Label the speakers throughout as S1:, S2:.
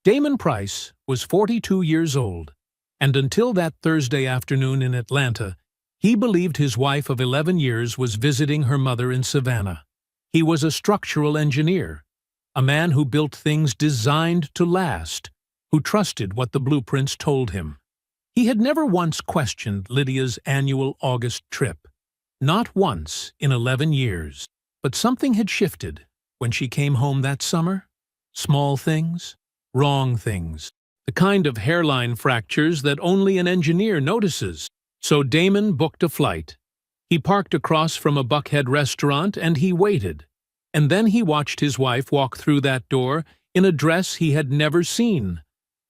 S1: Damon Price was 42 years old, and until that Thursday afternoon in Atlanta, he believed his wife of 11 years was visiting her mother in Savannah. He was a structural engineer, a man who built things designed to last, who trusted what the blueprints told him. He had never once questioned Lydia's annual August trip. Not once in 11 years. But something had shifted when she came home that summer. Small things, wrong things. The kind of hairline fractures that only an engineer notices. So Damon booked a flight. He parked across from a Buckhead restaurant and he waited. And then he watched his wife walk through that door in a dress he had never seen,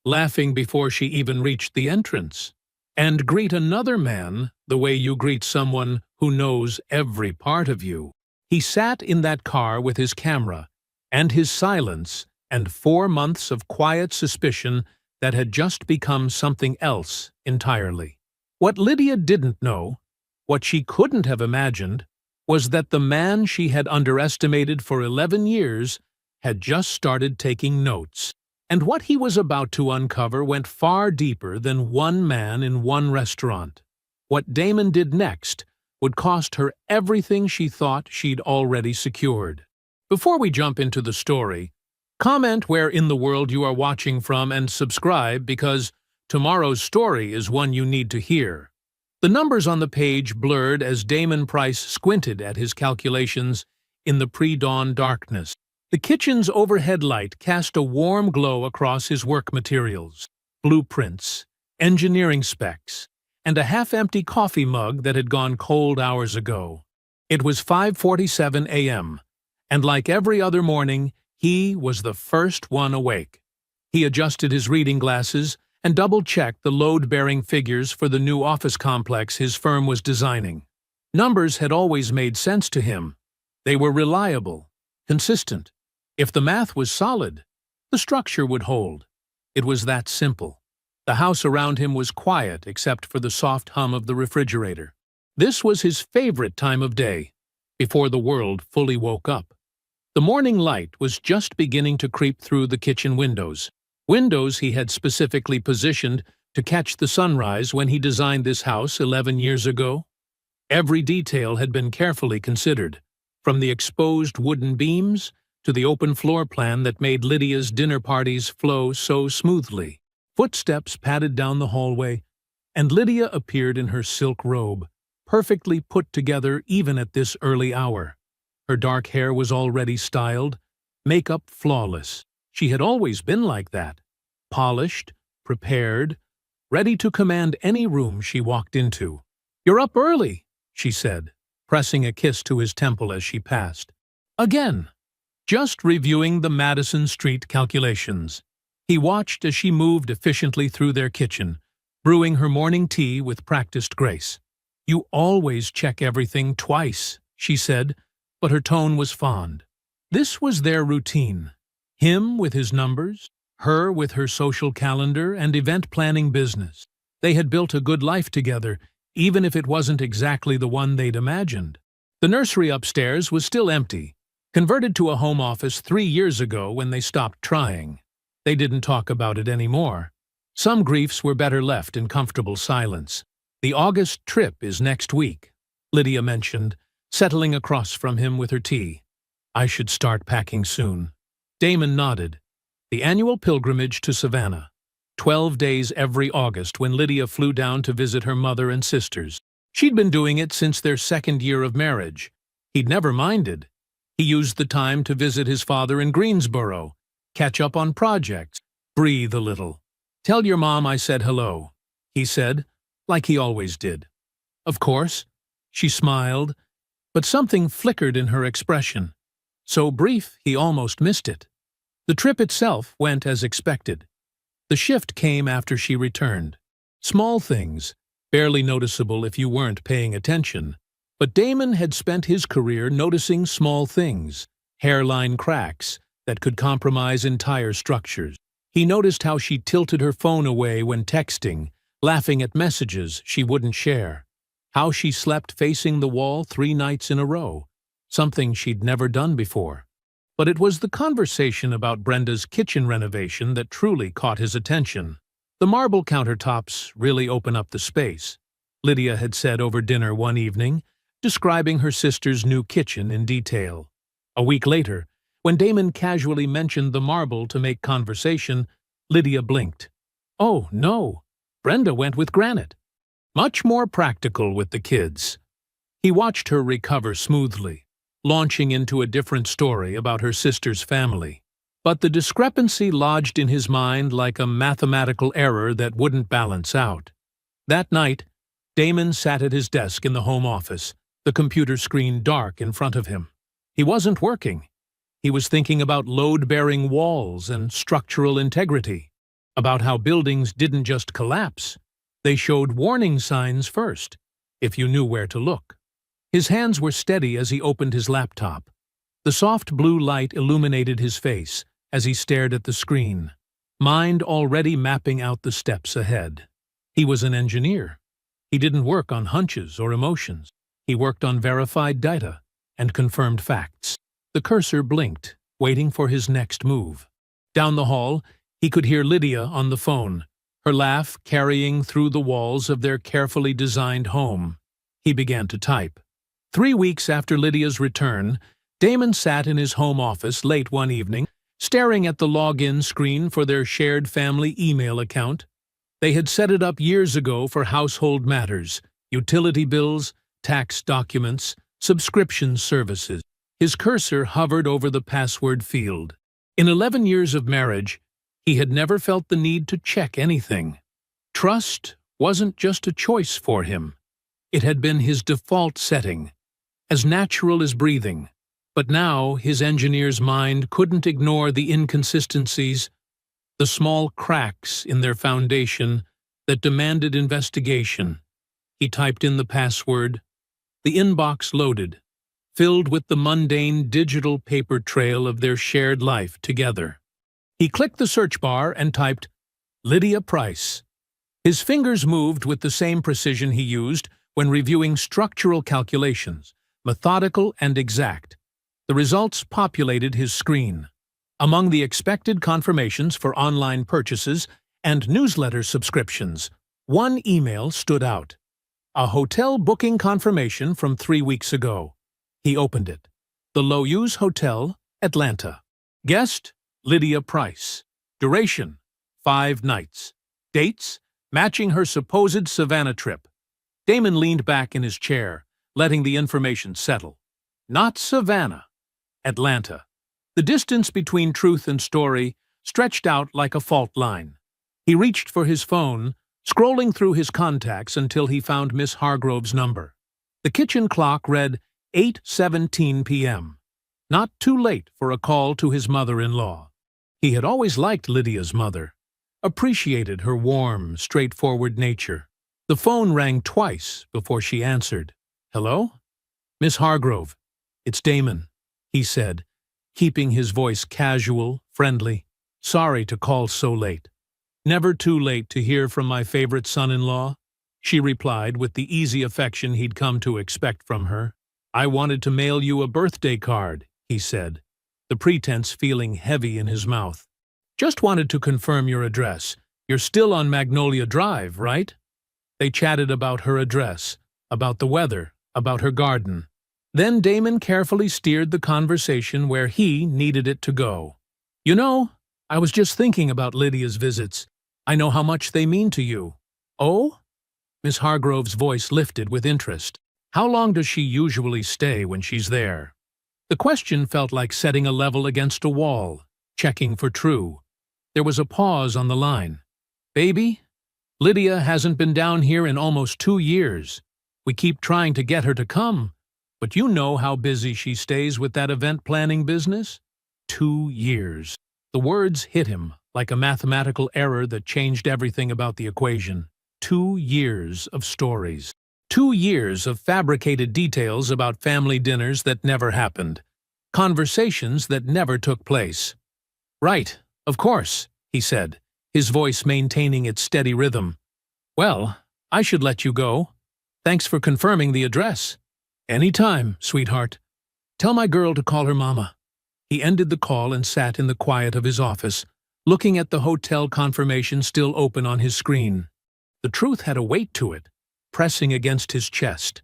S1: laughing before she even reached the entrance, and greet another man the way you greet someone who knows every part of you. He sat in that car with his camera, and his silence, and 4 months of quiet suspicion that had just become something else entirely. What Lydia didn't know, what she couldn't have imagined, was that the man she had underestimated for 11 years had just started taking notes. And what he was about to uncover went far deeper than one man in one restaurant. What Damon did next would cost her everything she thought she'd already secured. Before we jump into the story, comment where in the world you are watching from and subscribe because tomorrow's story is one you need to hear. The numbers on the page blurred as Damon Price squinted at his calculations in the pre-dawn darkness. The kitchen's overhead light cast a warm glow across his work materials, blueprints, engineering specs, and a half-empty coffee mug that had gone cold hours ago. It was 5:47 a.m., and like every other morning, he was the first one awake. He adjusted his reading glasses and double-checked the load-bearing figures for the new office complex his firm was designing. Numbers had always made sense to him. They were reliable, consistent. If the math was solid, the structure would hold. It was that simple. The house around him was quiet except for the soft hum of the refrigerator. This was his favorite time of day, before the world fully woke up. The morning light was just beginning to creep through the kitchen windows he had specifically positioned to catch the sunrise when he designed this house 11 years ago. Every detail had been carefully considered, from the exposed wooden beams to the open floor plan that made Lydia's dinner parties flow so smoothly. Footsteps padded down the hallway, and Lydia appeared in her silk robe, perfectly put together even at this early hour. Her dark hair was already styled, makeup flawless. She had always been like that, polished, prepared, ready to command any room she walked into. "You're up early," she said, pressing a kiss to his temple as she passed. "Again." "Just reviewing the Madison Street calculations." He watched as she moved efficiently through their kitchen, brewing her morning tea with practiced grace. "You always check everything twice," she said, but her tone was fond. This was their routine. Him with his numbers, her with her social calendar and event planning business. They had built a good life together, even if it wasn't exactly the one they'd imagined. The nursery upstairs was still empty, converted to a home office 3 years ago when they stopped trying. They didn't talk about it anymore. Some griefs were better left in comfortable silence. "The August trip is next week," Lydia mentioned, settling across from him with her tea. "I should start packing soon." Damon nodded. The annual pilgrimage to Savannah. 12 days every August when Lydia flew down to visit her mother and sisters. She'd been doing it since their 2nd year of marriage. He'd never minded. He used the time to visit his father in Greensboro, catch up on projects, breathe a little. "Tell your mom I said hello," he said, like he always did. "Of course." She smiled, but something flickered in her expression. So brief he almost missed it. The trip itself went as expected. The shift came after she returned. Small things, barely noticeable if you weren't paying attention. But Damon had spent his career noticing small things, hairline cracks, that could compromise entire structures. He noticed how she tilted her phone away when texting, laughing at messages she wouldn't share. How she slept facing the wall 3 nights in a row, something she'd never done before. But it was the conversation about Brenda's kitchen renovation that truly caught his attention. The marble countertops really open up the space, Lydia had said over dinner one evening, describing her sister's new kitchen in detail. A week later, when Damon casually mentioned the marble to make conversation, Lydia blinked. Oh, no, Brenda went with granite. Much more practical with the kids. He watched her recover smoothly, launching into a different story about her sister's family. But the discrepancy lodged in his mind like a mathematical error that wouldn't balance out. That night, Damon sat at his desk in the home office, the computer screen dark in front of him. He wasn't working. He was thinking about load-bearing walls and structural integrity, about how buildings didn't just collapse. They showed warning signs first, if you knew where to look. His hands were steady as he opened his laptop. The soft blue light illuminated his face as he stared at the screen, mind already mapping out the steps ahead. He was an engineer. He didn't work on hunches or emotions. He worked on verified data and confirmed facts. The cursor blinked, waiting for his next move. Down the hall, he could hear Lydia on the phone, her laugh carrying through the walls of their carefully designed home. He began to type. 3 weeks after Lydia's return, Damon sat in his home office late one evening, staring at the login screen for their shared family email account. They had set it up years ago for household matters, utility bills, tax documents, subscription services. His cursor hovered over the password field. In 11 years of marriage, he had never felt the need to check anything. Trust wasn't just a choice for him. It had been his default setting, as natural as breathing. But now his engineer's mind couldn't ignore the inconsistencies, the small cracks in their foundation that demanded investigation. He typed in the password. The inbox loaded, filled with the mundane digital paper trail of their shared life together. He clicked the search bar and typed, Lydia Price. His fingers moved with the same precision he used when reviewing structural calculations, methodical and exact. The results populated his screen. Among the expected confirmations for online purchases and newsletter subscriptions, one email stood out. A hotel booking confirmation from 3 weeks ago. He opened it. The Loews Hotel, Atlanta. Guest, Lydia Price. Duration, 5 nights. Dates, matching her supposed Savannah trip. Damon leaned back in his chair, letting the information settle. Not Savannah. Atlanta. The distance between truth and story stretched out like a fault line. He reached for his phone, scrolling through his contacts until he found Miss Hargrove's number. The kitchen clock read 8:17 p.m. Not too late for a call to his mother-in-law. He had always liked Lydia's mother, appreciated her warm, straightforward nature. The phone rang twice before she answered. Hello? Miss Hargrove, it's Damon, he said, keeping his voice casual, friendly. Sorry to call so late. Never too late to hear from my favorite son-in-law, she replied with the easy affection he'd come to expect from her. I wanted to mail you a birthday card, he said, the pretense feeling heavy in his mouth. Just wanted to confirm your address. You're still on Magnolia Drive, right? They chatted about her address, about the weather, about her garden. Then Damon carefully steered the conversation where he needed it to go. You know, I was just thinking about Lydia's visits. I know how much they mean to you. Oh? Miss Hargrove's voice lifted with interest. How long does she usually stay when she's there? The question felt like setting a level against a wall, checking for true. There was a pause on the line. Baby, Lydia hasn't been down here in almost 2 years. We keep trying to get her to come, but you know how busy she stays with that event planning business? 2 years. The words hit him like a mathematical error that changed everything about the equation. 2 years of stories. 2 years of fabricated details about family dinners that never happened. Conversations that never took place. Right, of course, he said, his voice maintaining its steady rhythm. Well, I should let you go. Thanks for confirming the address. Any time, sweetheart. Tell my girl to call her mama. He ended the call and sat in the quiet of his office, looking at the hotel confirmation still open on his screen. The truth had a weight to it, pressing against his chest.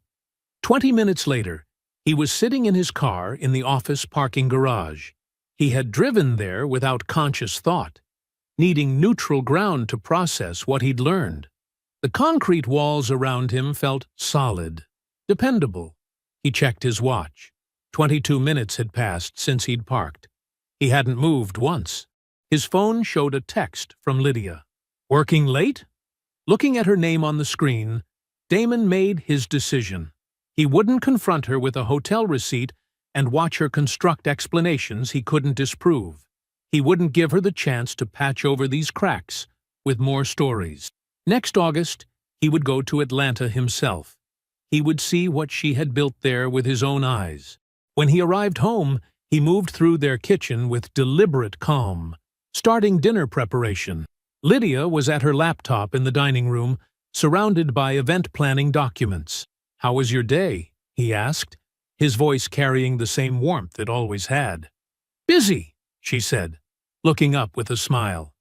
S1: 20 minutes later, he was sitting in his car in the office parking garage. He had driven there without conscious thought, needing neutral ground to process what he'd learned. The concrete walls around him felt solid, dependable. He checked his watch. 22 minutes had passed since he'd parked. He hadn't moved once. His phone showed a text from Lydia. "Working late?" Looking at her name on the screen, Damon made his decision. He wouldn't confront her with a hotel receipt and watch her construct explanations he couldn't disprove. He wouldn't give her the chance to patch over these cracks with more stories. Next August, he would go to Atlanta himself. He would see what she had built there with his own eyes. When he arrived home, he moved through their kitchen with deliberate calm, starting dinner preparation. Lydia was at her laptop in the dining room, surrounded by event planning documents. "How was your day?" he asked, his voice carrying the same warmth it always had. "Busy," she said, looking up with a smile.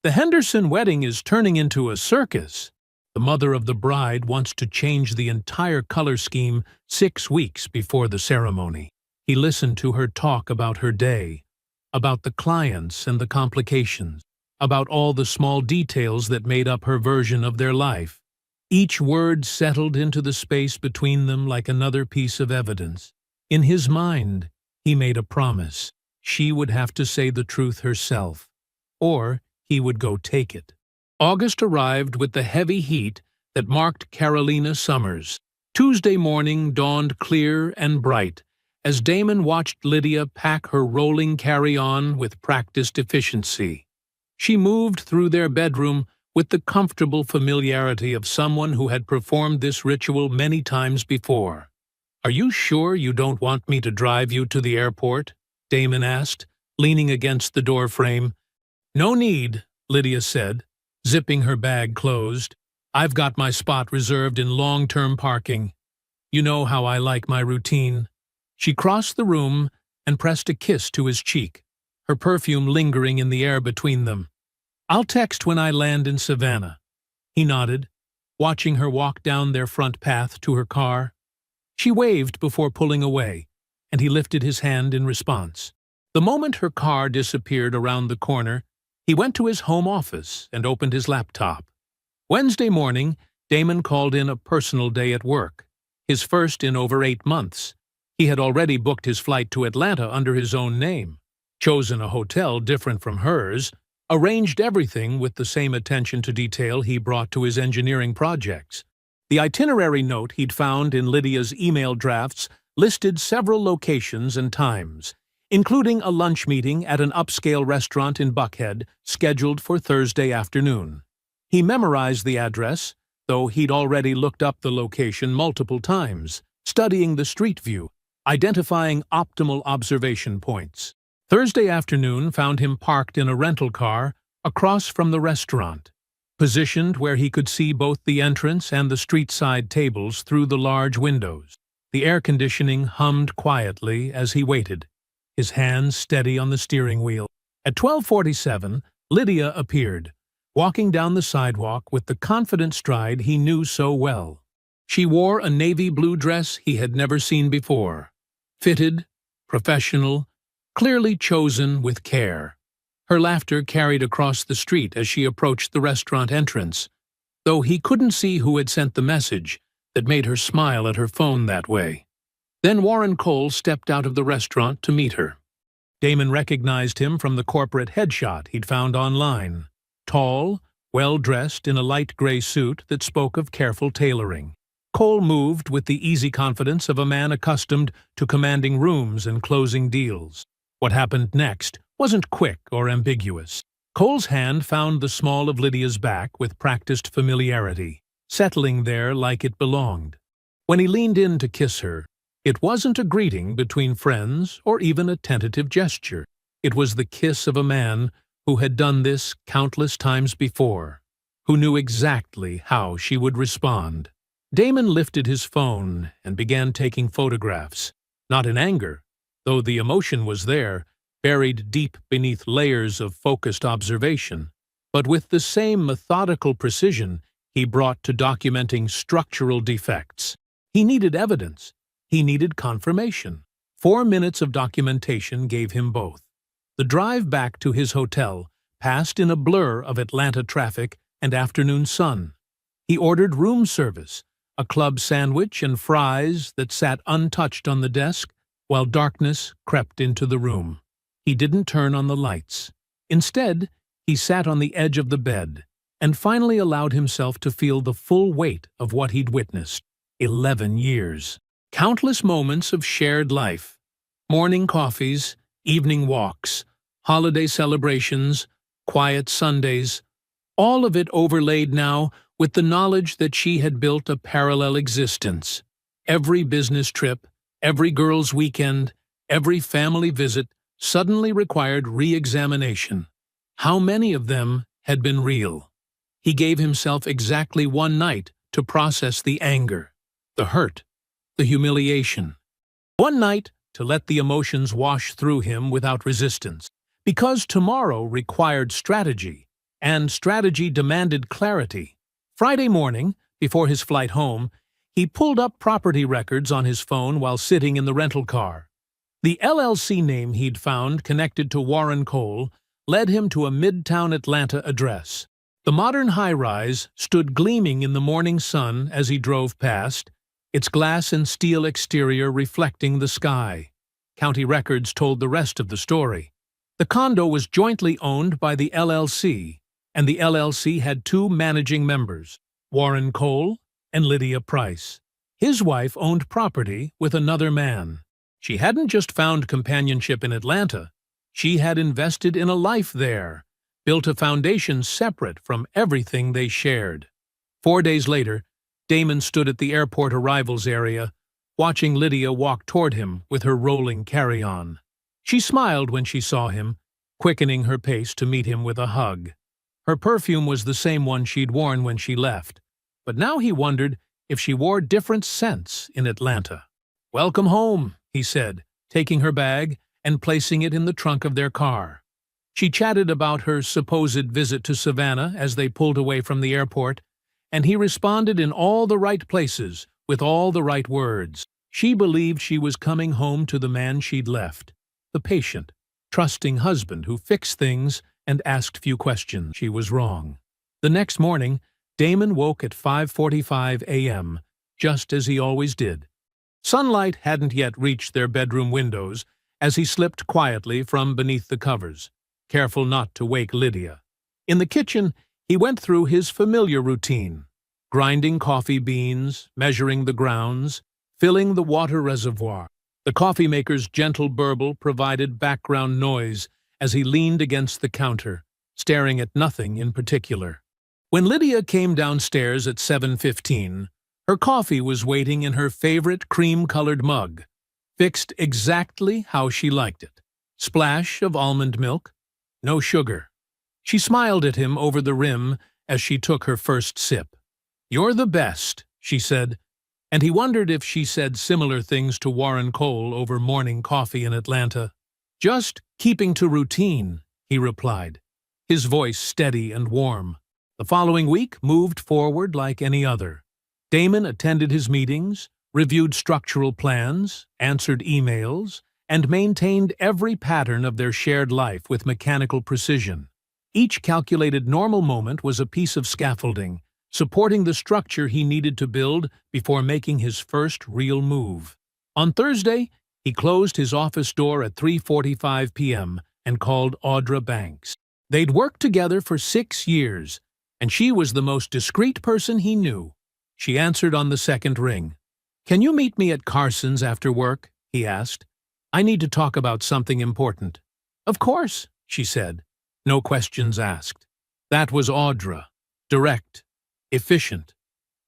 S1: "The Henderson wedding is turning into a circus. The mother of the bride wants to change the entire color scheme 6 weeks before the ceremony." He listened to her talk about her day, about the clients and the complications, about all the small details that made up her version of their life. Each word settled into the space between them like another piece of evidence. In his mind, he made a promise. She would have to say the truth herself, or he would go take it. August arrived with the heavy heat that marked Carolina summers. Tuesday morning dawned clear and bright as Damon watched Lydia pack her rolling carry-on with practiced efficiency. She moved through their bedroom with the comfortable familiarity of someone who had performed this ritual many times before. "Are you sure you don't want me to drive you to the airport?" Damon asked, leaning against the door frame. "No need," Lydia said, zipping her bag closed. "I've got my spot reserved in long-term parking. You know how I like my routine." She crossed the room and pressed a kiss to his cheek, her perfume lingering in the air between them. "I'll text when I land in Savannah." He nodded, watching her walk down their front path to her car. She waved before pulling away, and he lifted his hand in response. The moment her car disappeared around the corner, he went to his home office and opened his laptop. Wednesday morning, Damon called in a personal day at work, his first in over 8 months. He had already booked his flight to Atlanta under his own name, chosen a hotel different from hers, arranged everything with the same attention to detail he brought to his engineering projects. The itinerary note he'd found in Lydia's email drafts listed several locations and times, including a lunch meeting at an upscale restaurant in Buckhead scheduled for Thursday afternoon. He memorized the address, though he'd already looked up the location multiple times, studying the street view, identifying optimal observation points. Thursday afternoon found him parked in a rental car across from the restaurant, positioned where he could see both the entrance and the street-side tables through the large windows. The air conditioning hummed quietly as he waited, his hands steady on the steering wheel. At 12:47, Lydia appeared, walking down the sidewalk with the confident stride he knew so well. She wore a navy blue dress he had never seen before, fitted, professional, clearly chosen with care. Her laughter carried across the street as she approached the restaurant entrance, though he couldn't see who had sent the message that made her smile at her phone that way. Then Warren Cole stepped out of the restaurant to meet her. Damon recognized him from the corporate headshot he'd found online. Tall, well-dressed in a light gray suit that spoke of careful tailoring. Cole moved with the easy confidence of a man accustomed to commanding rooms and closing deals. What happened next wasn't quick or ambiguous. Cole's hand found the small of Lydia's back with practiced familiarity, settling there like it belonged. When he leaned in to kiss her, it wasn't a greeting between friends or even a tentative gesture. It was the kiss of a man who had done this countless times before, who knew exactly how she would respond. Damon lifted his phone and began taking photographs, not in anger, though the emotion was there, buried deep beneath layers of focused observation. But with the same methodical precision he brought to documenting structural defects. He needed evidence. He needed confirmation. 4 minutes of documentation gave him both. The drive back to his hotel passed in a blur of Atlanta traffic and afternoon sun. He ordered room service, a club sandwich and fries that sat untouched on the desk, while darkness crept into the room. He didn't turn on the lights. Instead, he sat on the edge of the bed and finally allowed himself to feel the full weight of what he'd witnessed. 11 years. Countless moments of shared life. Morning coffees, evening walks, holiday celebrations, quiet Sundays. All of it overlaid now with the knowledge that she had built a parallel existence. Every business trip, every girls' weekend, every family visit suddenly required re-examination. How many of them had been real? He gave himself exactly 1 night to process the anger, the hurt, the humiliation. 1 night to let the emotions wash through him without resistance. Because tomorrow required strategy, and strategy demanded clarity. Friday morning, before his flight home, he pulled up property records on his phone while sitting in the rental car. The LLC name he'd found connected to Warren Cole led him to a midtown Atlanta address. The modern high-rise stood gleaming in the morning sun as he drove past, its glass and steel exterior reflecting the sky. County records told the rest of the story. The condo was jointly owned by the LLC, and the LLC had 2 managing members, Warren Cole and Lydia Price. His wife owned property with another man. She hadn't just found companionship in Atlanta. She had invested in a life there, built a foundation separate from everything they shared. 4 days later, Damon stood at the airport arrivals area, watching Lydia walk toward him with her rolling carry-on. She smiled when she saw him, quickening her pace to meet him with a hug. Her perfume was the same one she'd worn when she left, but now he wondered if she wore different scents in Atlanta. "Welcome home," he said, taking her bag and placing it in the trunk of their car. She chatted about her supposed visit to Savannah as they pulled away from the airport, and he responded in all the right places, with all the right words. She believed she was coming home to the man she'd left, the patient, trusting husband who fixed things and asked few questions. She was wrong. The next morning, Damon woke at 5:45 a.m., just as he always did. Sunlight hadn't yet reached their bedroom windows as he slipped quietly from beneath the covers, careful not to wake Lydia. In the kitchen, he went through his familiar routine, grinding coffee beans, measuring the grounds, filling the water reservoir. The coffee maker's gentle burble provided background noise as he leaned against the counter, staring at nothing in particular. When Lydia came downstairs at 7:15, her coffee was waiting in her favorite cream-colored mug, fixed exactly how she liked it. Splash of almond milk, no sugar. She smiled at him over the rim as she took her first sip. "You're the best," she said, and he wondered if she said similar things to Warren Cole over morning coffee in Atlanta. "Just keeping to routine," he replied, his voice steady and warm. The following week moved forward like any other. Damon attended his meetings, reviewed structural plans, answered emails, and maintained every pattern of their shared life with mechanical precision. Each calculated normal moment was a piece of scaffolding, supporting the structure he needed to build before making his first real move. On Thursday, he closed his office door at 3:45 p.m. and called Audra Banks. They'd worked together for 6 years, and she was the most discreet person he knew. She answered on the second ring. "Can you meet me at Carson's after work?" he asked. "I need to talk about something important." "Of course," she said. No questions asked. That was Audra. Direct, efficient,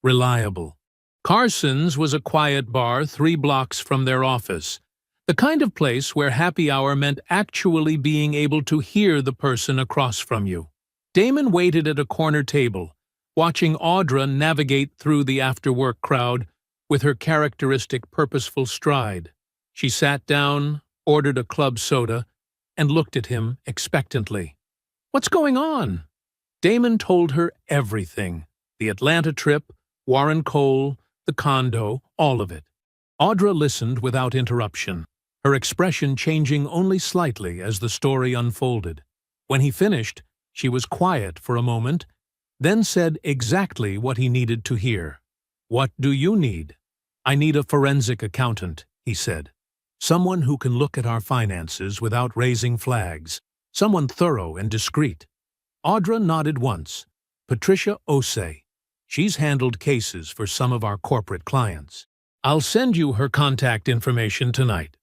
S1: reliable. Carson's was a quiet bar 3 blocks from their office, the kind of place where happy hour meant actually being able to hear the person across from you. Damon waited at a corner table, watching Audra navigate through the after-work crowd with her characteristic purposeful stride. She sat down, ordered a club soda, and looked at him expectantly. "What's going on?" Damon told her everything. The Atlanta trip, Warren Cole, the condo, all of it. Audra listened without interruption, her expression changing only slightly as the story unfolded. When he finished, she was quiet for a moment, then said exactly what he needed to hear. "What do you need?" "I need a forensic accountant," he said. "Someone who can look at our finances without raising flags. Someone thorough and discreet." Audra nodded once. "Patricia Osei. She's handled cases for some of our corporate clients. I'll send you her contact information tonight."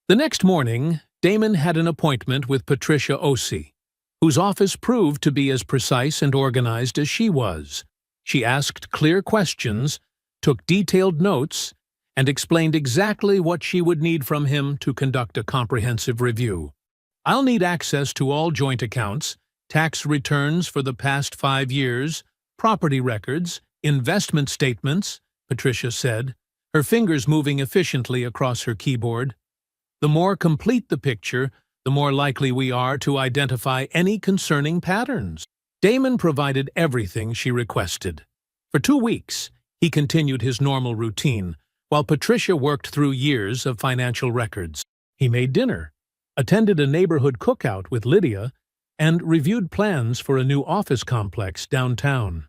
S1: The next morning, Damon had an appointment with Patricia Osei, whose office proved to be as precise and organized as she was. She asked clear questions, took detailed notes, and explained exactly what she would need from him to conduct a comprehensive review. "I'll need access to all joint accounts, tax returns for the past 5 years, property records, investment statements," Patricia said, her fingers moving efficiently across her keyboard. "The more complete the picture, the more likely we are to identify any concerning patterns." Damon provided everything she requested. For 2 weeks, he continued his normal routine, while Patricia worked through years of financial records. He made dinner, attended a neighborhood cookout with Lydia, and reviewed plans for a new office complex downtown.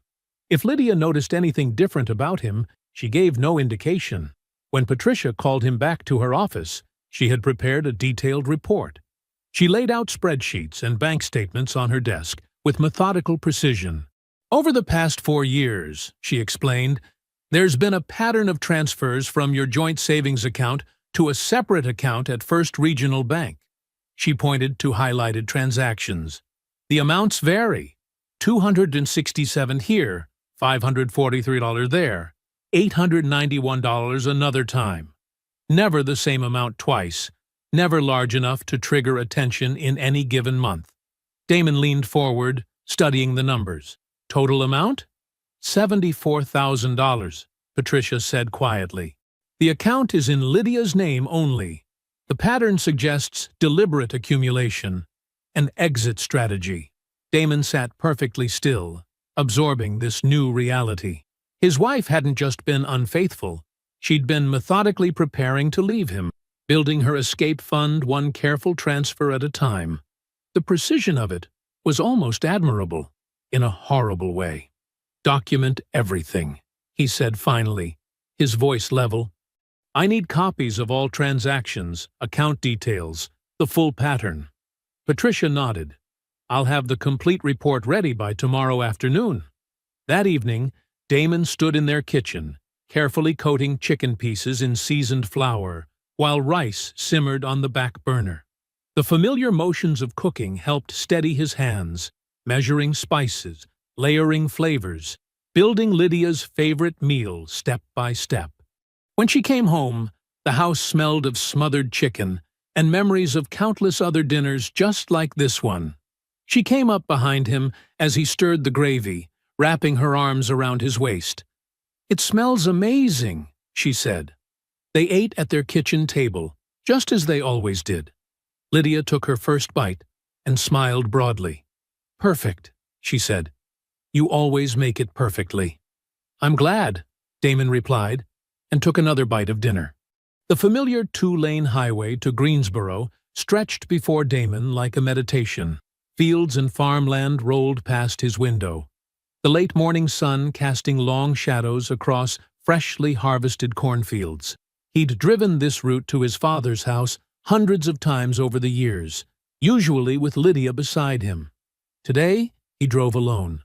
S1: If Lydia noticed anything different about him, she gave no indication. When Patricia called him back to her office, she had prepared a detailed report. She laid out spreadsheets and bank statements on her desk with methodical precision. "Over the past 4 years," she explained, "there's been a pattern of transfers from your joint savings account to a separate account at First Regional Bank." She pointed to highlighted transactions. "The amounts vary. $267 here, $543 there, $891 another time. Never the same amount twice, never large enough to trigger attention in any given month." Damon leaned forward, studying the numbers. "Total amount? $74,000, Patricia said quietly. "The account is in Lydia's name only. The pattern suggests deliberate accumulation, an exit strategy." Damon sat perfectly still, absorbing this new reality. His wife hadn't just been unfaithful, she'd been methodically preparing to leave him, building her escape fund one careful transfer at a time. The precision of it was almost admirable, in a horrible way. "Document everything," he said finally, his voice level. "I need copies of all transactions, account details, the full pattern." Patricia nodded. "I'll have the complete report ready by tomorrow afternoon." That evening, Damon stood in their kitchen, carefully coating chicken pieces in seasoned flour, while rice simmered on the back burner. The familiar motions of cooking helped steady his hands, measuring spices, layering flavors, building Lydia's favorite meal step by step. When she came home, the house smelled of smothered chicken and memories of countless other dinners just like this one. She came up behind him as he stirred the gravy, wrapping her arms around his waist. "It smells amazing," she said. They ate at their kitchen table, just as they always did. Lydia took her first bite and smiled broadly. "Perfect," she said. "You always make it perfectly." "I'm glad," Damon replied, and took another bite of dinner. The familiar 2-lane highway to Greensboro stretched before Damon like a meditation. Fields and farmland rolled past his window, the late morning sun casting long shadows across freshly harvested cornfields. He'd driven this route to his father's house hundreds of times over the years, usually with Lydia beside him. Today, he drove alone.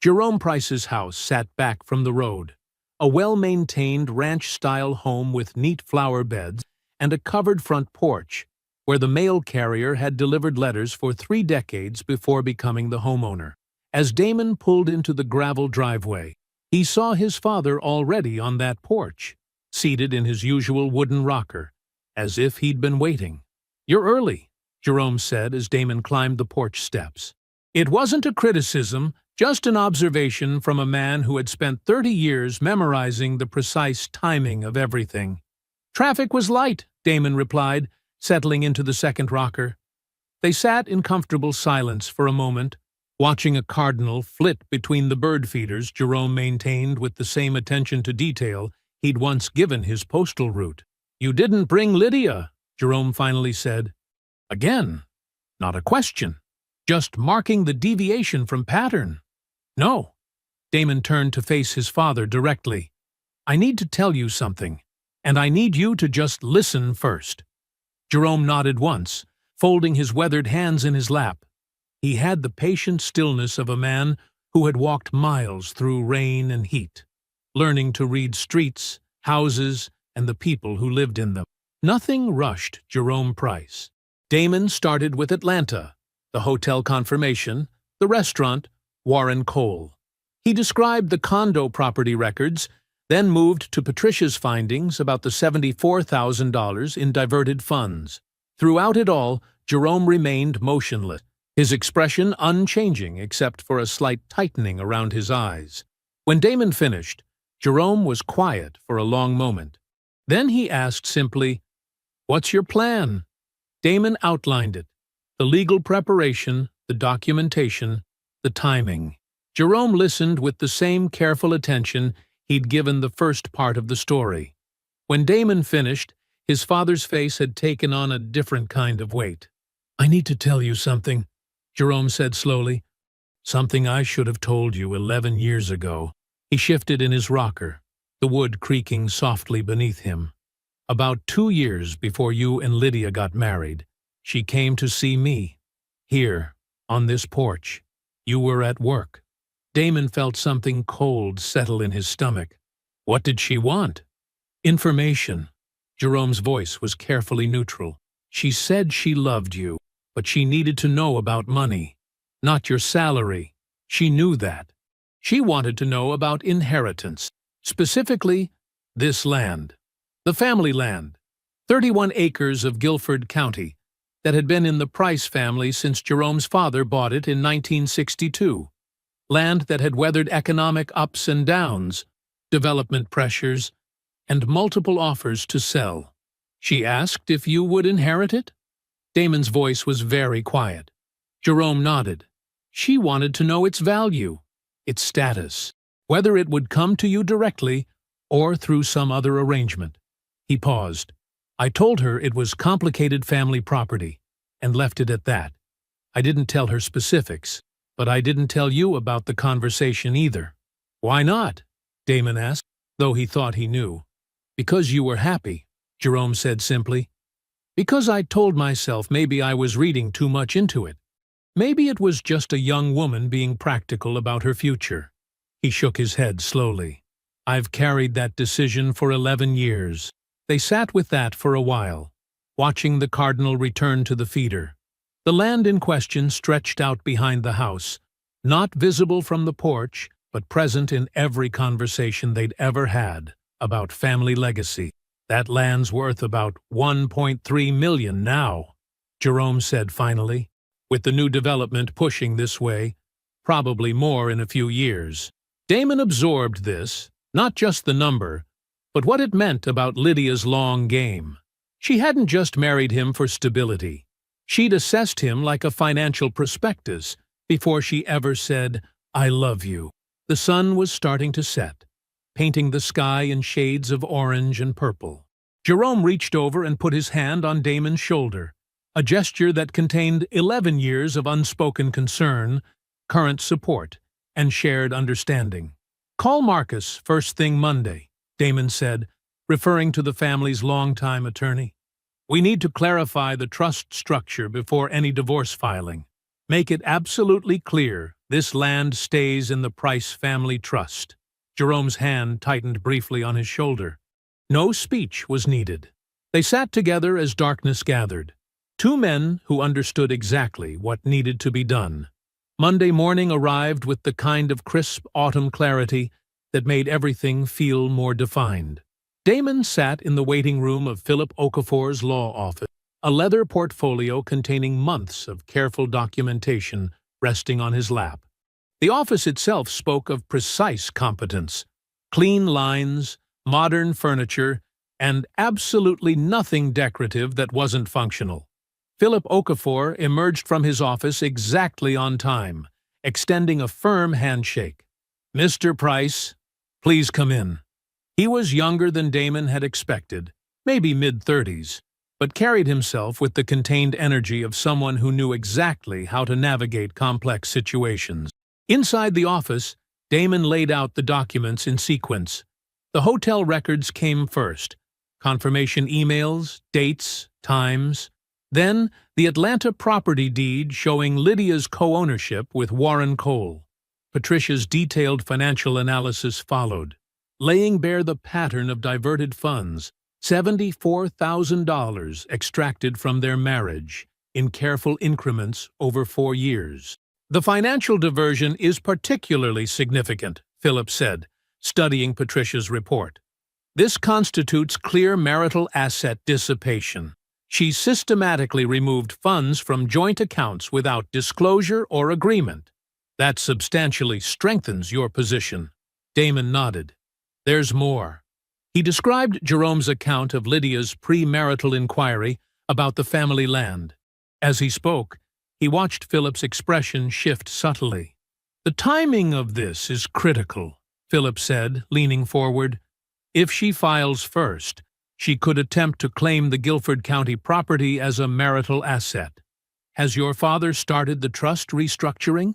S1: Jerome Price's house sat back from the road, a well-maintained ranch-style home with neat flower beds and a covered front porch, where the mail carrier had delivered letters for 3 decades before becoming the homeowner. As Damon pulled into the gravel driveway, he saw his father already on that porch, seated in his usual wooden rocker, as if he'd been waiting. "You're early," Jerome said as Damon climbed the porch steps. It wasn't a criticism, just an observation from a man who had spent 30 years memorizing the precise timing of everything. "Traffic was light," Damon replied, settling into the second rocker. They sat in comfortable silence for a moment, watching a cardinal flit between the bird feeders Jerome maintained with the same attention to detail he'd once given his postal route. "You didn't bring Lydia," Jerome finally said. Again, not a question, just marking the deviation from pattern. "No." Damon turned to face his father directly. "I need to tell you something, and I need you to just listen first." Jerome nodded once, folding his weathered hands in his lap. He had the patient stillness of a man who had walked miles through rain and heat, learning to read streets, houses, and the people who lived in them. Nothing rushed Jerome Price. Damon started with Atlanta, the hotel confirmation, the restaurant, Warren Cole. He described the condo property records, then moved to Patricia's findings about the $74,000 in diverted funds. Throughout it all, Jerome remained motionless, his expression unchanging except for a slight tightening around his eyes. When Damon finished, Jerome was quiet for a long moment. Then he asked simply, "What's your plan?" Damon outlined it: the legal preparation, the documentation, the timing. Jerome listened with the same careful attention he'd given the first part of the story. When Damon finished, his father's face had taken on a different kind of weight. "I need to tell you something," Jerome said slowly. "Something I should have told you 11 years ago." He shifted in his rocker, the wood creaking softly beneath him. "About 2 years before you and Lydia got married, she came to see me. Here, on this porch. You were at work." Damon felt something cold settle in his stomach. What did she want? "Information." Jerome's voice was carefully neutral. "She said she loved you, but she needed to know about money, not your salary. She knew that. She wanted to know about inheritance, specifically this land. The family land, 31 acres of Guilford County, that had been in the Price family since Jerome's father bought it in 1962. Land that had weathered economic ups and downs, development pressures, and multiple offers to sell. She asked if you would inherit it?" Damon's voice was very quiet. Jerome nodded. "She wanted to know its value, its status, whether it would come to you directly or through some other arrangement." He paused. "I told her it was complicated family property, and left it at that. I didn't tell her specifics, but I didn't tell you about the conversation either." "Why not?" Damon asked, though he thought he knew. "Because you were happy," Jerome said simply. "Because I told myself maybe I was reading too much into it. Maybe it was just a young woman being practical about her future." He shook his head slowly. "I've carried that decision for 11 years. They sat with that for a while, watching the cardinal return to the feeder. The land in question stretched out behind the house, not visible from the porch, but present in every conversation they'd ever had about family legacy. "That land's worth about $1.3 million now," Jerome said finally, "with the new development pushing this way, probably more in a few years." Damon absorbed this, not just the number, but what it meant about Lydia's long game. She hadn't just married him for stability. She'd assessed him like a financial prospectus before she ever said, "I love you." The sun was starting to set, painting the sky in shades of orange and purple. Jerome reached over and put his hand on Damon's shoulder, a gesture that contained 11 years of unspoken concern, current support, and shared understanding. "Call Marcus first thing Monday," Damon said, referring to the family's longtime attorney. "We need to clarify the trust structure before any divorce filing. Make it absolutely clear this land stays in the Price family trust." Jerome's hand tightened briefly on his shoulder. No speech was needed. They sat together as darkness gathered, two men who understood exactly what needed to be done. Monday morning arrived with the kind of crisp autumn clarity that made everything feel more defined. Damon sat in the waiting room of Philip Okafor's law office, a leather portfolio containing months of careful documentation resting on his lap. The office itself spoke of precise competence, clean lines, modern furniture, and absolutely nothing decorative that wasn't functional. Philip Okafor emerged from his office exactly on time, extending a firm handshake. "Mr. Price, please come in." He was younger than Damon had expected, maybe mid-30s, but carried himself with the contained energy of someone who knew exactly how to navigate complex situations. Inside the office, Damon laid out the documents in sequence. The hotel records came first, confirmation emails, dates, times. Then, the Atlanta property deed showing Lydia's co-ownership with Warren Cole. Patricia's detailed financial analysis followed, laying bare the pattern of diverted funds, $74,000 extracted from their marriage, in careful increments over 4 years. "The financial diversion is particularly significant," Philip said, studying Patricia's report. "This constitutes clear marital asset dissipation. She systematically removed funds from joint accounts without disclosure or agreement. That substantially strengthens your position." Damon nodded. "There's more." He described Jerome's account of Lydia's premarital inquiry about the family land. As he spoke, he watched Philip's expression shift subtly. "The timing of this is critical," Philip said, leaning forward. "If she files first, she could attempt to claim the Guilford County property as a marital asset. Has your father started the trust restructuring?"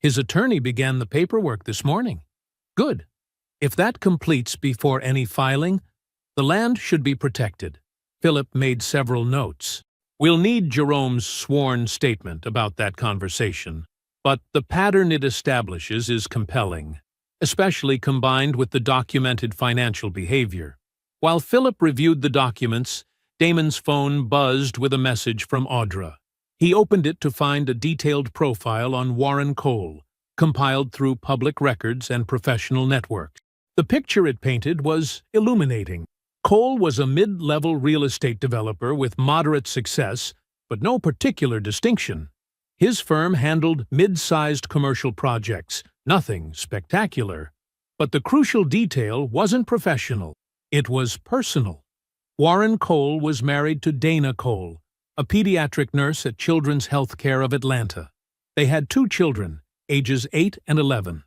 S1: "His attorney began the paperwork this morning." "Good. If that completes before any filing, the land should be protected." Philip made several notes. "We'll need Jerome's sworn statement about that conversation, but the pattern it establishes is compelling, especially combined with the documented financial behavior." While Philip reviewed the documents, Damon's phone buzzed with a message from Audra. He opened it to find a detailed profile on Warren Cole, compiled through public records and professional networks. The picture it painted was illuminating. Cole was a mid-level real estate developer with moderate success, but no particular distinction. His firm handled mid-sized commercial projects, nothing spectacular. But the crucial detail wasn't professional. It was personal. Warren Cole was married to Dana Cole, a pediatric nurse at Children's Healthcare of Atlanta. They had 2 children, ages 8 and 11.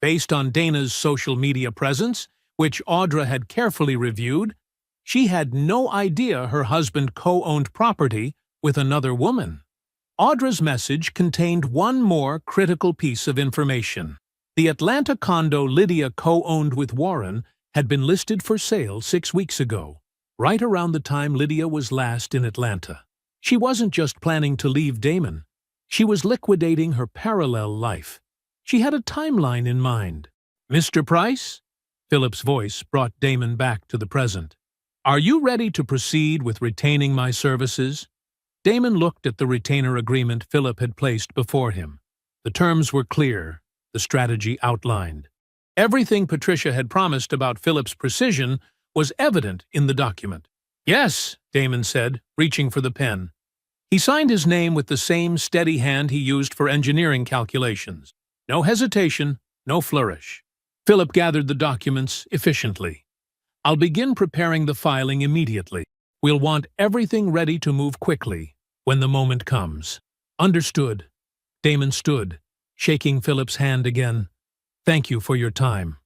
S1: Based on Dana's social media presence, which Audra had carefully reviewed, she had no idea her husband co-owned property with another woman. Audra's message contained one more critical piece of information. The Atlanta condo Lydia co-owned with Warren had been listed for sale 6 weeks ago, right around the time Lydia was last in Atlanta. She wasn't just planning to leave Damon. She was liquidating her parallel life. She had a timeline in mind. "Mr. Price?" Philip's voice brought Damon back to the present. "Are you ready to proceed with retaining my services?" Damon looked at the retainer agreement Philip had placed before him. The terms were clear, the strategy outlined. Everything Patricia had promised about Philip's precision was evident in the document. "Yes," Damon said, reaching for the pen. He signed his name with the same steady hand he used for engineering calculations. No hesitation, no flourish. Philip gathered the documents efficiently. "I'll begin preparing the filing immediately. We'll want everything ready to move quickly when the moment comes." "Understood." Damon stood, shaking Philip's hand again. "Thank you for your time."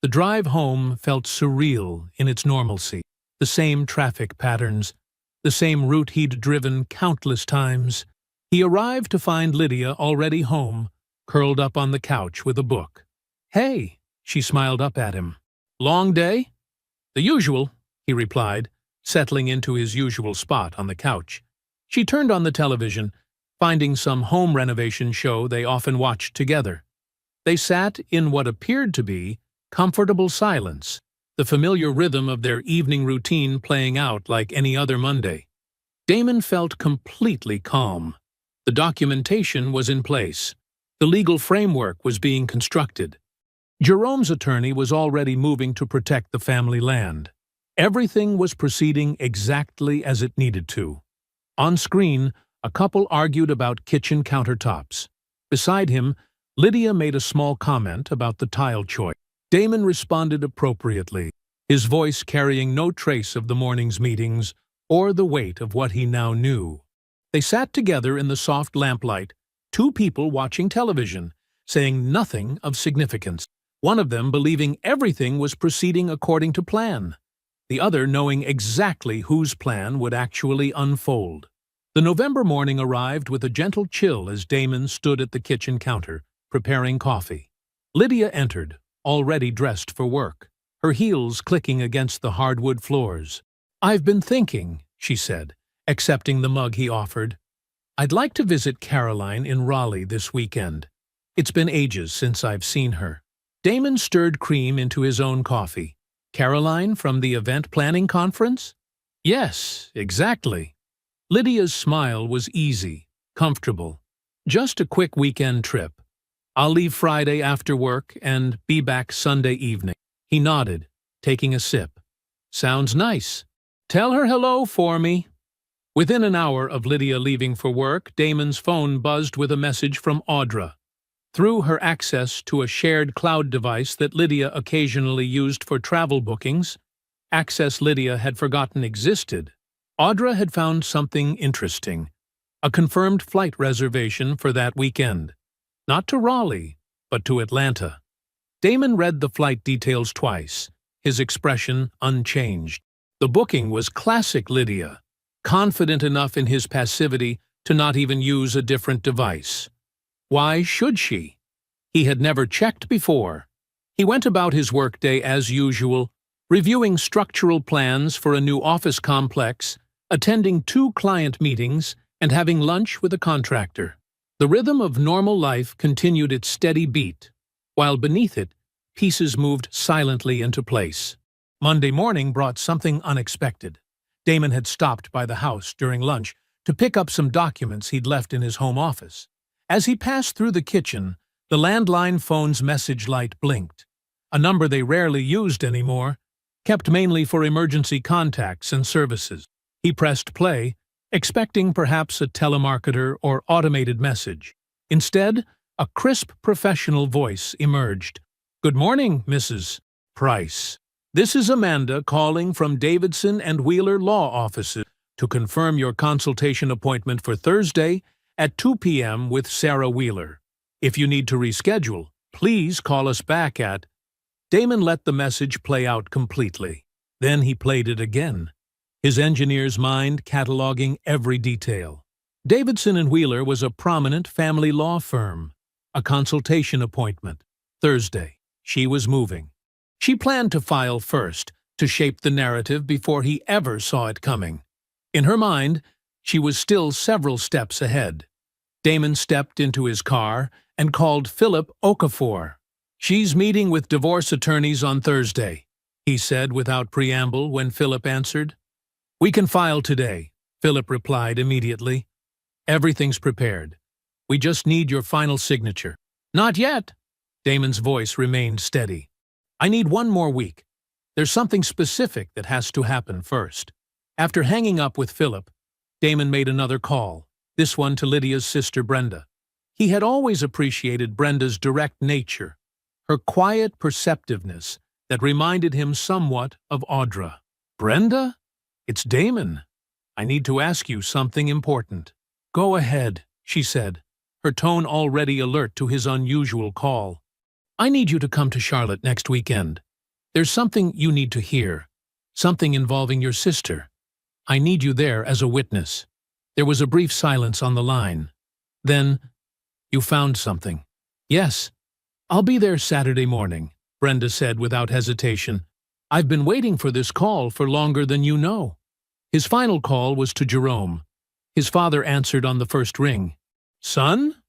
S1: The drive home felt surreal in its normalcy. The same traffic patterns, the same route he'd driven countless times. He arrived to find Lydia already home, curled up on the couch with a book. "Hey," she smiled up at him. "Long day?" "The usual," he replied, settling into his usual spot on the couch. She turned on the television, finding some home renovation show they often watched together. They sat in what appeared to be comfortable silence, the familiar rhythm of their evening routine playing out like any other Monday. Damon felt completely calm. The documentation was in place. The legal framework was being constructed. Jerome's attorney was already moving to protect the family land. Everything was proceeding exactly as it needed to. On screen, a couple argued about kitchen countertops. Beside him, Lydia made a small comment about the tile choice. Damon responded appropriately, his voice carrying no trace of the morning's meetings or the weight of what he now knew. They sat together in the soft lamplight, two people watching television, saying nothing of significance, one of them believing everything was proceeding according to plan, the other knowing exactly whose plan would actually unfold. The November morning arrived with a gentle chill as Damon stood at the kitchen counter, preparing coffee. Lydia entered, already dressed for work, her heels clicking against the hardwood floors. "I've been thinking," she said, accepting the mug he offered. "I'd like to visit Caroline in Raleigh this weekend. It's been ages since I've seen her." Damon stirred cream into his own coffee. "Caroline from the event planning conference?" "Yes, exactly." Lydia's smile was easy, comfortable. "Just a quick weekend trip. I'll leave Friday after work and be back Sunday evening." He nodded, taking a sip. "Sounds nice. Tell her hello for me." Within an hour of Lydia leaving for work, Damon's phone buzzed with a message from Audra. Through her access to a shared cloud device that Lydia occasionally used for travel bookings, access Lydia had forgotten existed, Audra had found something interesting, a confirmed flight reservation for that weekend. Not to Raleigh, but to Atlanta. Damon read the flight details twice, his expression unchanged. The booking was classic Lydia, confident enough in his passivity to not even use a different device. Why should she? He had never checked before. He went about his workday as usual, reviewing structural plans for a new office complex, attending 2 client meetings, and having lunch with a contractor. The rhythm of normal life continued its steady beat, while beneath it, pieces moved silently into place. Monday morning brought something unexpected. Damon had stopped by the house during lunch to pick up some documents he'd left in his home office. As he passed through the kitchen, the landline phone's message light blinked, a number they rarely used anymore, kept mainly for emergency contacts and services. He pressed play, expecting perhaps a telemarketer or automated message. Instead, a crisp professional voice emerged. "Good morning, Mrs. Price. This is Amanda calling from Davidson and Wheeler Law Offices to confirm your consultation appointment for Thursday at 2 p.m. with Sarah Wheeler. If you need to reschedule, please call us back at—" Damon let the message play out completely. Then he played it again, his engineer's mind cataloging every detail. Davidson and Wheeler was a prominent family law firm. A consultation appointment. Thursday. She was moving. She planned to file first, to shape the narrative before he ever saw it coming. In her mind, she was still several steps ahead. Damon stepped into his car and called Philip Okafor. "She's meeting with divorce attorneys on Thursday," he said without preamble when Philip answered. "We can file today," Philip replied immediately. "Everything's prepared. We just need your final signature." "Not yet." Damon's voice remained steady. "I need 1 more week. There's something specific that has to happen first." After hanging up with Philip, Damon made another call, this one to Lydia's sister Brenda. He had always appreciated Brenda's direct nature, her quiet perceptiveness that reminded him somewhat of Audra. "Brenda? It's Damon. I need to ask you something important." "Go ahead," she said, her tone already alert to his unusual call. "I need you to come to Charlotte next weekend. There's something you need to hear, something involving your sister. I need you there as a witness." There was a brief silence on the line. Then, "You found something." "Yes. I'll be there Saturday morning," Brenda said without hesitation. "I've been waiting for this call for longer than you know." His final call was to Jerome. His father answered on the first ring. "Son?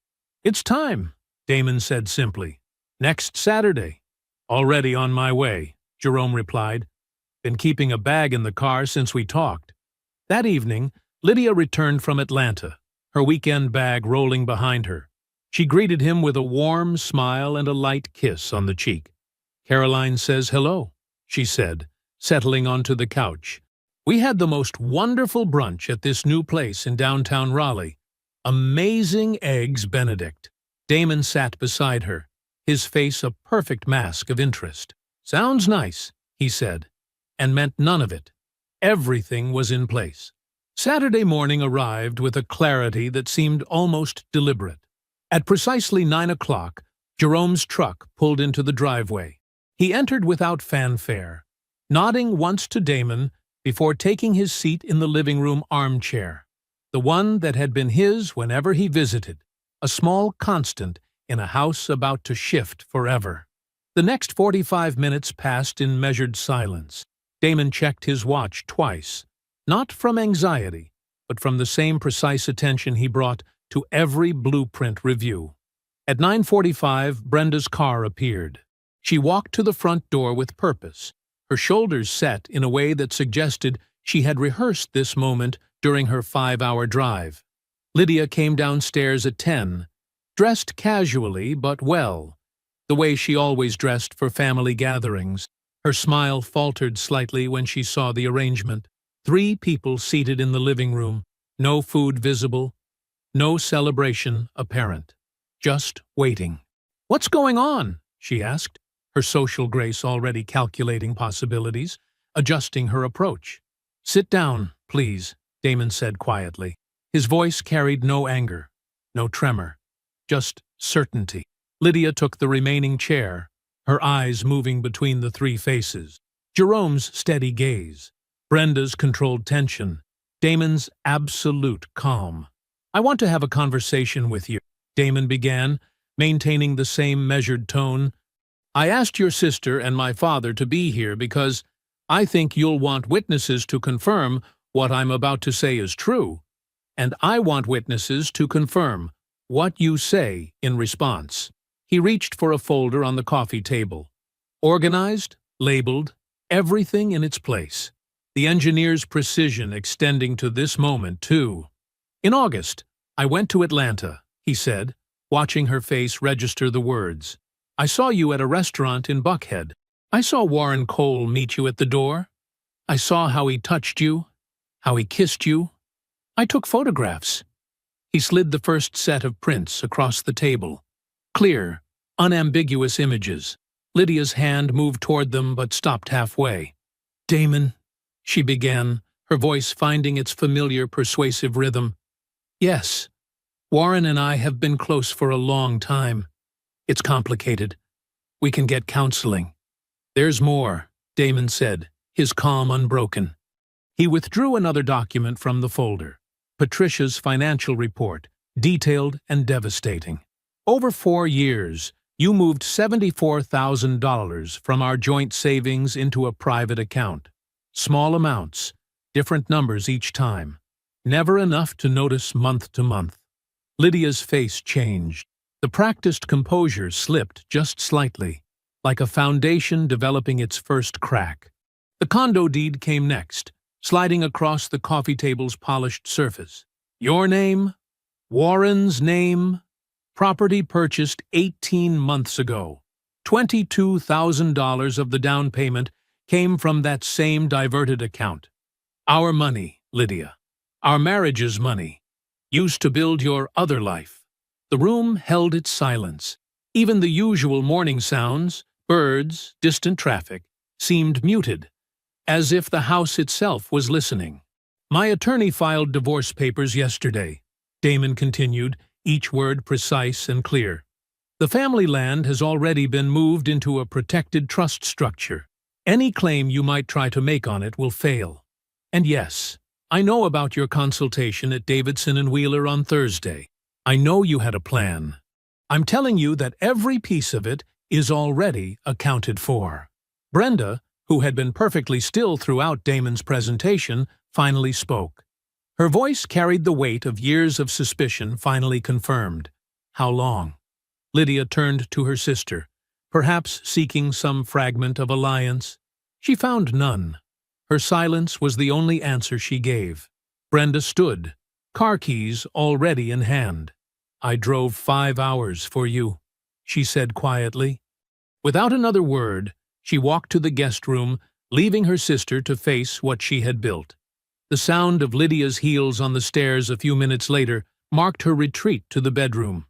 S1: It's time," Damon said simply. "Next Saturday." "Already on my way," Jerome replied. "Been keeping a bag in the car since we talked." That evening, Lydia returned from Atlanta, her weekend bag rolling behind her. She greeted him with a warm smile and a light kiss on the cheek. "Caroline says hello," she said, settling onto the couch. "We had the most wonderful brunch at this new place in downtown Raleigh. Amazing Eggs Benedict." Damon sat beside her, his face a perfect mask of interest. "Sounds nice," he said, and meant none of it. Everything was in place. Saturday morning arrived with a clarity that seemed almost deliberate. At precisely 9 o'clock, Jerome's truck pulled into the driveway. He entered without fanfare, nodding once to Damon before taking his seat in the living room armchair, the one that had been his whenever he visited, a small constant in a house about to shift forever. The next 45 minutes passed in measured silence. Damon checked his watch twice, not from anxiety, but from the same precise attention he brought to every blueprint review. At 9:45, Brenda's car appeared. She walked to the front door with purpose, her shoulders set in a way that suggested she had rehearsed this moment during her 5-hour drive. Lydia came downstairs at 10, dressed casually but well, the way she always dressed for family gatherings. Her smile faltered slightly when she saw the arrangement. 3 people seated in the living room, no food visible, no celebration apparent, just waiting. "What's going on?" she asked, her social grace already calculating possibilities, adjusting her approach. "Sit down, please," Damon said quietly. His voice carried no anger, no tremor, just certainty. Lydia took the remaining chair, her eyes moving between the 3 faces. Jerome's steady gaze, Brenda's controlled tension, Damon's absolute calm. "I want to have a conversation with you," Damon began, maintaining the same measured tone. "I asked your sister and my father to be here because I think you'll want witnesses to confirm what I'm about to say is true, and I want witnesses to confirm what you say in response." He reached for a folder on the coffee table. Organized, labeled, everything in its place. The engineer's precision extending to this moment, too. "In August, I went to Atlanta," he said, watching her face register the words. "I saw you at a restaurant in Buckhead. I saw Warren Cole meet you at the door. I saw how he touched you, how he kissed you. I took photographs." He slid the first set of prints across the table. Clear, unambiguous images. Lydia's hand moved toward them but stopped halfway. "Damon," she began, her voice finding its familiar persuasive rhythm. "Yes, Warren and I have been close for a long time. It's complicated. We can get counseling." "There's more," Damon said, his calm unbroken. He withdrew another document from the folder. Patricia's financial report, detailed and devastating. "Over 4 years, you moved $74,000 from our joint savings into a private account. Small amounts, different numbers each time. Never enough to notice month to month." Lydia's face changed. The practiced composure slipped just slightly, like a foundation developing its first crack. The condo deed came next, sliding across the coffee table's polished surface. "Your name, Warren's name, property purchased 18 months ago. $22,000 of the down payment came from that same diverted account. Our money, Lydia, our marriage's money, used to build your other life." The room held its silence. Even the usual morning sounds, birds, distant traffic, seemed muted, as if the house itself was listening. "My attorney filed divorce papers yesterday," Damon continued, each word precise and clear. "The family land has already been moved into a protected trust structure. Any claim you might try to make on it will fail. And yes, I know about your consultation at Davidson and Wheeler on Thursday. I know you had a plan. I'm telling you that every piece of it is already accounted for." Brenda, who had been perfectly still throughout Damon's presentation, finally spoke. Her voice carried the weight of years of suspicion finally confirmed. "How long?" Lydia turned to her sister, perhaps seeking some fragment of alliance. She found none. Her silence was the only answer she gave. Brenda stood, car keys already in hand. "I drove 5 hours for you," she said quietly. Without another word, she walked to the guest room, leaving her sister to face what she had built. The sound of Lydia's heels on the stairs a few minutes later marked her retreat to the bedroom.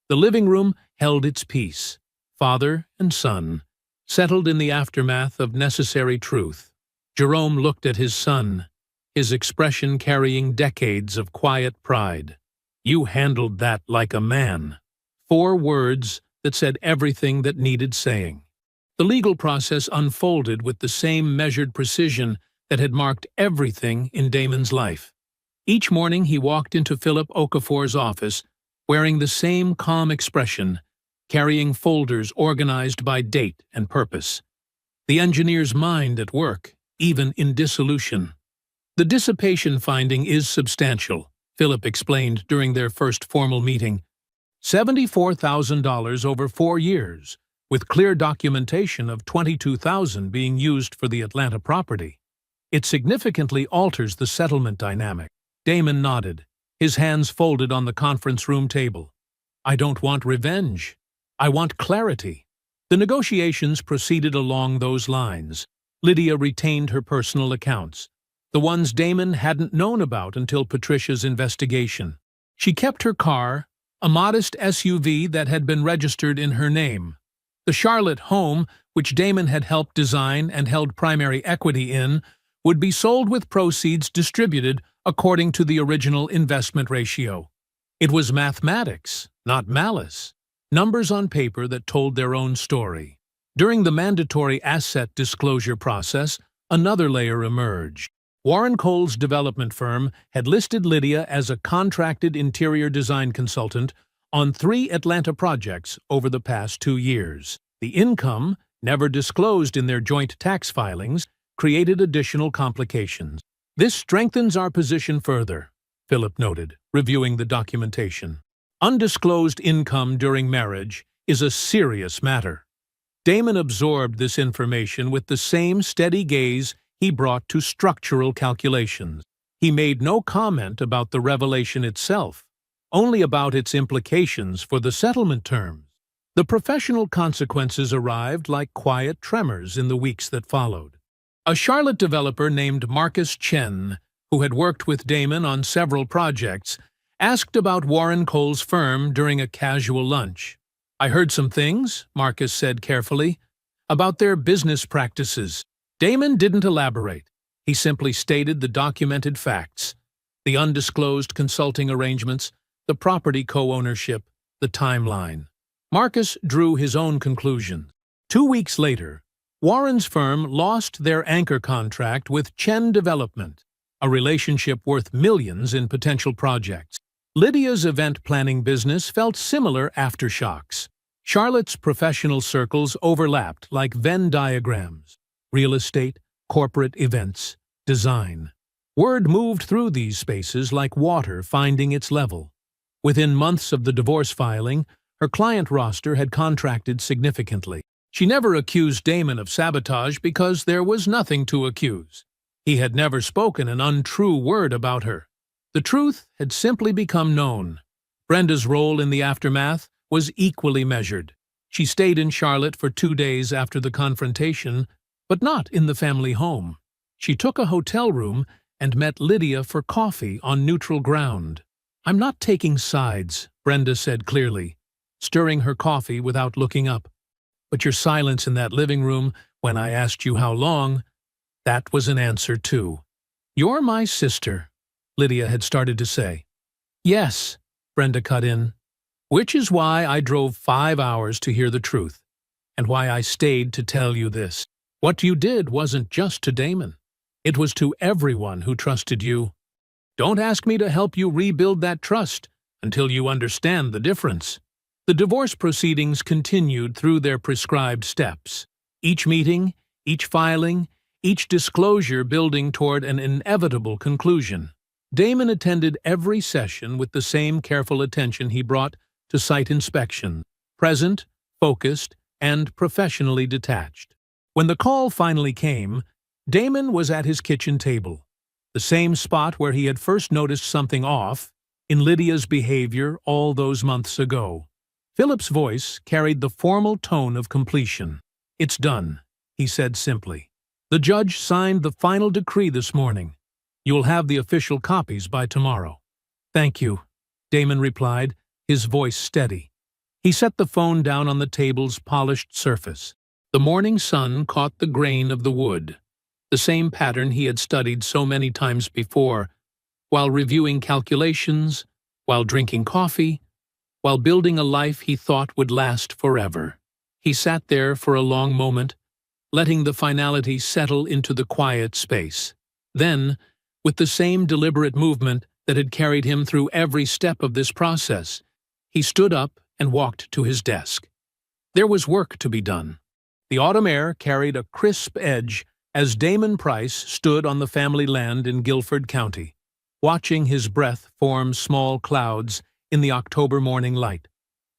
S1: The living room held its peace. Father and son, settled in the aftermath of necessary truth. Jerome looked at his son, his expression carrying decades of quiet pride. "You handled that like a man." 4 words that said everything that needed saying. The legal process unfolded with the same measured precision that had marked everything in Damon's life. Each morning he walked into Philip Okafor's office, wearing the same calm expression, carrying folders organized by date and purpose. The engineer's mind at work, even in dissolution. "The dissipation finding is substantial," Philip explained during their first formal meeting. $74,000 over 4 years, with clear documentation of $22,000 being used for the Atlanta property. "It significantly alters the settlement dynamic." Damon nodded, his hands folded on the conference room table. "I don't want revenge. I want clarity." The negotiations proceeded along those lines. Lydia retained her personal accounts, the ones Damon hadn't known about until Patricia's investigation. She kept her car, a modest SUV that had been registered in her name. The Charlotte home, which Damon had helped design and held primary equity in, would be sold with proceeds distributed according to the original investment ratio. It was mathematics, not malice. Numbers on paper that told their own story. During the mandatory asset disclosure process, another layer emerged. Warren Cole's development firm had listed Lydia as a contracted interior design consultant on 3 Atlanta projects over the past 2 years. The income, never disclosed in their joint tax filings, created additional complications. "This strengthens our position further," Philip noted, reviewing the documentation. "Undisclosed income during marriage is a serious matter." Damon absorbed this information with the same steady gaze he brought to structural calculations. He made no comment about the revelation itself, only about its implications for the settlement terms. The professional consequences arrived like quiet tremors in the weeks that followed. A Charlotte developer named Marcus Chen, who had worked with Damon on several projects, asked about Warren Cole's firm during a casual lunch. "I heard some things," Marcus said carefully, "about their business practices." Damon didn't elaborate. He simply stated the documented facts, the undisclosed consulting arrangements, the property co-ownership, the timeline. Marcus drew his own conclusions. 2 weeks later, Warren's firm lost their anchor contract with Chen Development, a relationship worth millions in potential projects. Lydia's event planning business felt similar aftershocks. Charlotte's professional circles overlapped like Venn diagrams: real estate, corporate events, design. Word moved through these spaces like water finding its level. Within months of the divorce filing, her client roster had contracted significantly. She never accused Damon of sabotage because there was nothing to accuse. He had never spoken an untrue word about her. The truth had simply become known. Brenda's role in the aftermath was equally measured. She stayed in Charlotte for 2 days after the confrontation, but not in the family home. She took a hotel room and met Lydia for coffee on neutral ground. "I'm not taking sides," Brenda said clearly, stirring her coffee without looking up. "But your silence in that living room when I asked you how long, that was an answer too." "You're my sister," Lydia had started to say. "Yes," Brenda cut in, "which is why I drove 5 hours to hear the truth, and why I stayed to tell you this. What you did wasn't just to Damon. It was to everyone who trusted you. Don't ask me to help you rebuild that trust until you understand the difference." The divorce proceedings continued through their prescribed steps. Each meeting, each filing, each disclosure building toward an inevitable conclusion. Damon attended every session with the same careful attention he brought to site inspection, present, focused, and professionally detached. When the call finally came, Damon was at his kitchen table, the same spot where he had first noticed something off in Lydia's behavior all those months ago. Philip's voice carried the formal tone of completion. "It's done," he said simply. "The judge signed the final decree this morning. You'll have the official copies by tomorrow." "Thank you," Damon replied, his voice steady. He set the phone down on the table's polished surface. The morning sun caught the grain of the wood, the same pattern he had studied so many times before, while reviewing calculations, while drinking coffee, while building a life he thought would last forever. He sat there for a long moment, letting the finality settle into the quiet space. Then, with the same deliberate movement that had carried him through every step of this process, he stood up and walked to his desk. There was work to be done. The autumn air carried a crisp edge as Damon Price stood on the family land in Guilford County, watching his breath form small clouds in the October morning light.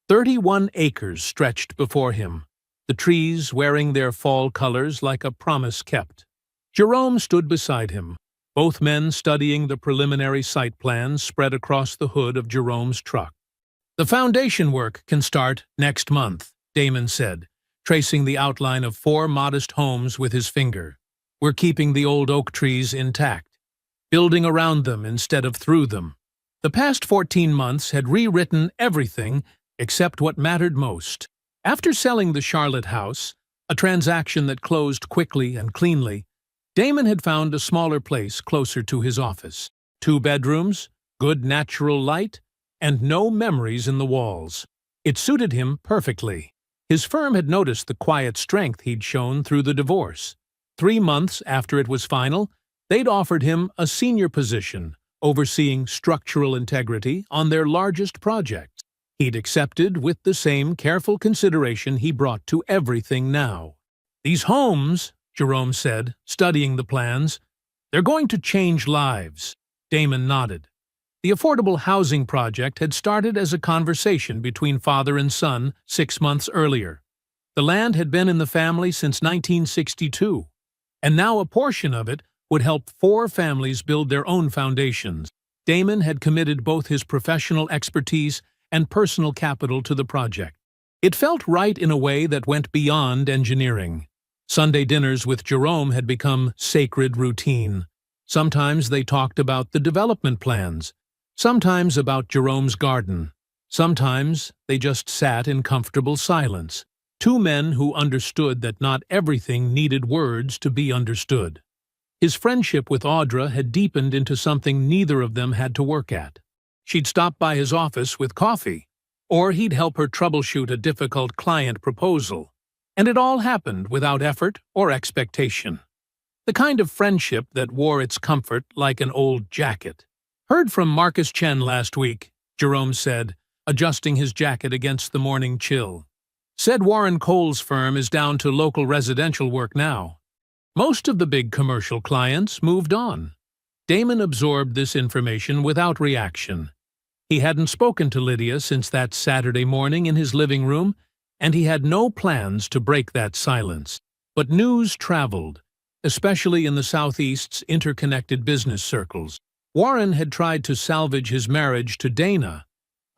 S1: 31 acres stretched before him, the trees wearing their fall colors like a promise kept. Jerome stood beside him, both men studying the preliminary site plans spread across the hood of Jerome's truck. "The foundation work can start next month," Damon said, tracing the outline of 4 modest homes with his finger. "We're keeping the old oak trees intact, building around them instead of through them." The past 14 months had rewritten everything except what mattered most. After selling the Charlotte house, a transaction that closed quickly and cleanly, Damon had found a smaller place closer to his office. 2 bedrooms, good natural light, and no memories in the walls. It suited him perfectly. His firm had noticed the quiet strength he'd shown through the divorce. 3 months after it was final, they'd offered him a senior position, overseeing structural integrity on their largest project. He'd accepted with the same careful consideration he brought to everything now. "These homes," Jerome said, studying the plans, "they're going to change lives." Damon nodded. The affordable housing project had started as a conversation between father and son 6 months earlier. The land had been in the family since 1962, and now a portion of it would help 4 families build their own foundations. Damon had committed both his professional expertise and personal capital to the project. It felt right in a way that went beyond engineering. Sunday dinners with Jerome had become sacred routine. Sometimes they talked about the development plans, sometimes about Jerome's garden. Sometimes they just sat in comfortable silence, 2 men who understood that not everything needed words to be understood. His friendship with Audra had deepened into something neither of them had to work at. She'd stop by his office with coffee, or he'd help her troubleshoot a difficult client proposal. And it all happened without effort or expectation. The kind of friendship that wore its comfort like an old jacket. "Heard from Marcus Chen last week," Jerome said, adjusting his jacket against the morning chill. "Said Warren Cole's firm is down to local residential work now. Most of the big commercial clients moved on." Damon absorbed this information without reaction. He hadn't spoken to Lydia since that Saturday morning in his living room, and he had no plans to break that silence. But news traveled, especially in the Southeast's interconnected business circles. Warren had tried to salvage his marriage to Dana,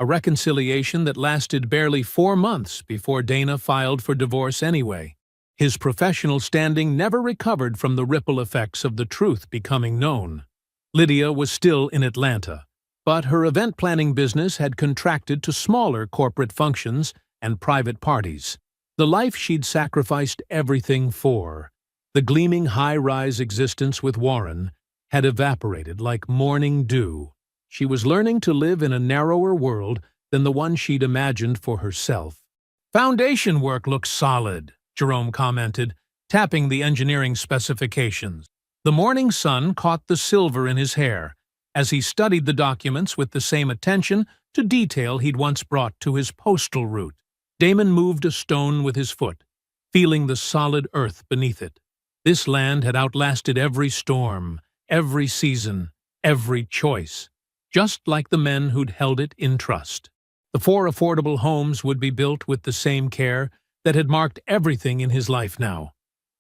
S1: a reconciliation that lasted barely 4 months before Dana filed for divorce anyway. His professional standing never recovered from the ripple effects of the truth becoming known. Lydia was still in Atlanta, but her event planning business had contracted to smaller corporate functions and private parties. The life she'd sacrificed everything for, the gleaming high-rise existence with Warren, had evaporated like morning dew. She was learning to live in a narrower world than the one she'd imagined for herself. "Foundation work looks solid," Jerome commented, tapping the engineering specifications. The morning sun caught the silver in his hair as he studied the documents with the same attention to detail he'd once brought to his postal route. Damon moved a stone with his foot, feeling the solid earth beneath it. This land had outlasted every storm, every season, every choice, just like the men who'd held it in trust. The 4 affordable homes would be built with the same care that had marked everything in his life now.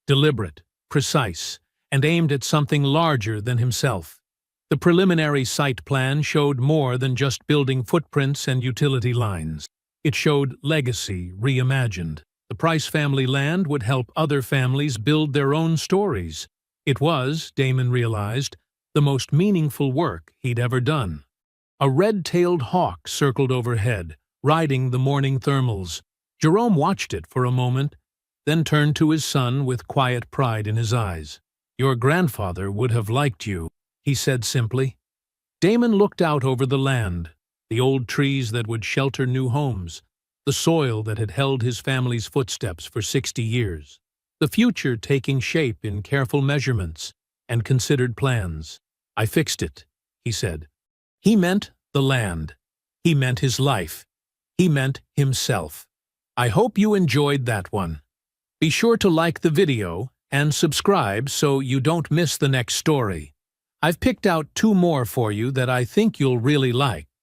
S1: Deliberate, precise, and aimed at something larger than himself. The preliminary site plan showed more than just building footprints and utility lines. It showed legacy reimagined. The Price family land would help other families build their own stories. It was, Damon realized, the most meaningful work he'd ever done. A red-tailed hawk circled overhead, riding the morning thermals. Jerome watched it for a moment, then turned to his son with quiet pride in his eyes. Your grandfather would have liked you, he said simply. Damon looked out over the land, the old trees that would shelter new homes, the soil that had held his family's footsteps for 60 years, the future taking shape in careful measurements and considered plans. I fixed it, he said. He meant the land. He meant his life. He meant himself. I hope you enjoyed that one. Be sure to like the video and subscribe so you don't miss the next story. I've picked out 2 more for you that I think you'll really like.